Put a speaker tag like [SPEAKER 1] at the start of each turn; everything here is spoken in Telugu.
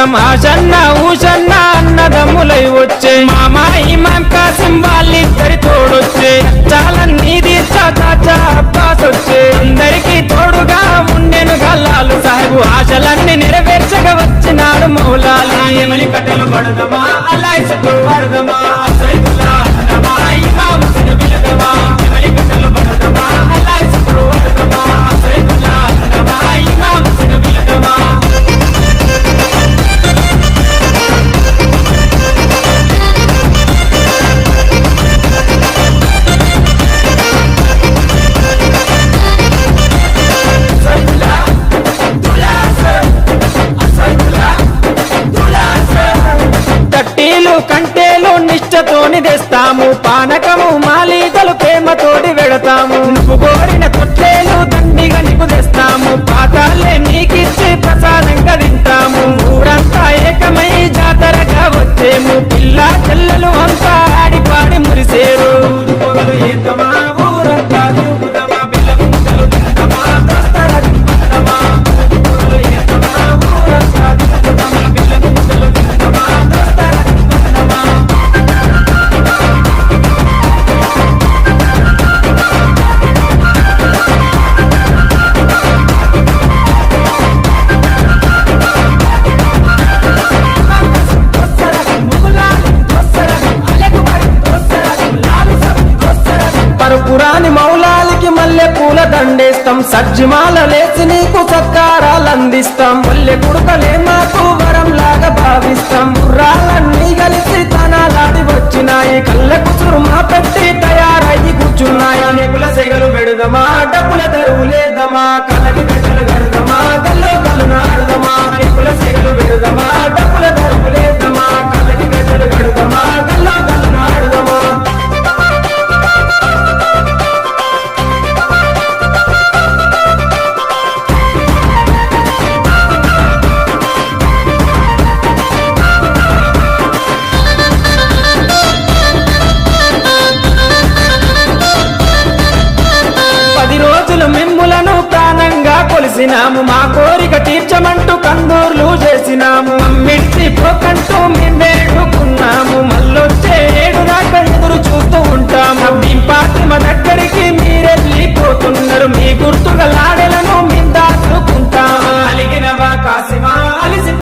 [SPEAKER 1] మొత్తం ఆశన్న ఊషన్న అన్నదమ్ములై వచ్చే మామా ఇమాం కాసిం వాళ్ళిద్దరి తోడొచ్చే చాలన్నీ తీర్చా చాచా అబ్బాస్ వచ్చే అందరికీ తోడుగా ఉండెను గల్లాలు సాహెబు ఆశలన్నీ నెరవేర్చగా వచ్చినాడు మౌలాలి ఎమలి కట్టెలు పడదమా అల్లాయిసకు పడదమా సైదుల్లా అన్నమా ఇమాం హుస్సేన్ బిలదమా ఎమలి కట్టెలు పడదమా అల్లాయిసకు పడదమా సైదుల్లా అన్నమా ఇమాం హుస్సేన్ బిలదమా కంటేలు నిష్టతోని తెస్తాము పానకము మాలీతలు ప్రేమతోటి వెడతాము నువ్వు కోరిన కొట్లేలు దండిగా నీకు తెస్తాము పాతాలే నీకిచ్చి ప్రసాదంగా తింటాము ఊరంతా ఏకమై జాతరగా వచ్చేము పిల్ల చెల్లెలు అంతా ఆడిపాడి మురిసేరు పొగలు ఏతమా ఊరంతా తిరుగుదమా పిల్ల ముక్కలు తింటమా దస్తరా తింటమా పొగలు ఏతమా ఊరంతా తిరుగుదమా పిల్ల ముక్కలు తింటమా దస్తరా పురాని మౌలాలికి మల్లె పూల దండేస్తాం సజ్జిమాల లేచి నీకు సత్కారాలు అందిస్తాం మల్లె కుడుకలే మాకు వరం లాగా భావిస్తాం గుర్రాలన్నీ కలిసి తనాలాడి వచ్చినాయి కళ్ళ కుసురు మా పెట్టి తయారయ్యి కూర్చున్నాయి నెకుల సెగలు పెడదమా డబ్బుల తెరువు లేదమా కళ్ళకి గడ్డలు కడదమా గల్లో కళ్ళు నాడదమా నెకుల సెగలు పెడదమా డబ్బుల తెరువు లేదమా కళ్ళకి గడ్డలు కడదమా గల్లో కళ్ళు నాడదమా మిమ్ములను ప్రాణంగా కొలిసినాము మా కోరిక తీర్చమంటూ కందూర్లు చేసినాము మిర్చి పోకంటూ మేమేడుకున్నాము మళ్ళొచ్చే ఏడు దాకా ఎదురు చూస్తూ ఉంటాము మీ పాత్ర దగ్గరికి మీరెళ్ళిపోతున్నారు మీ గుర్తుగా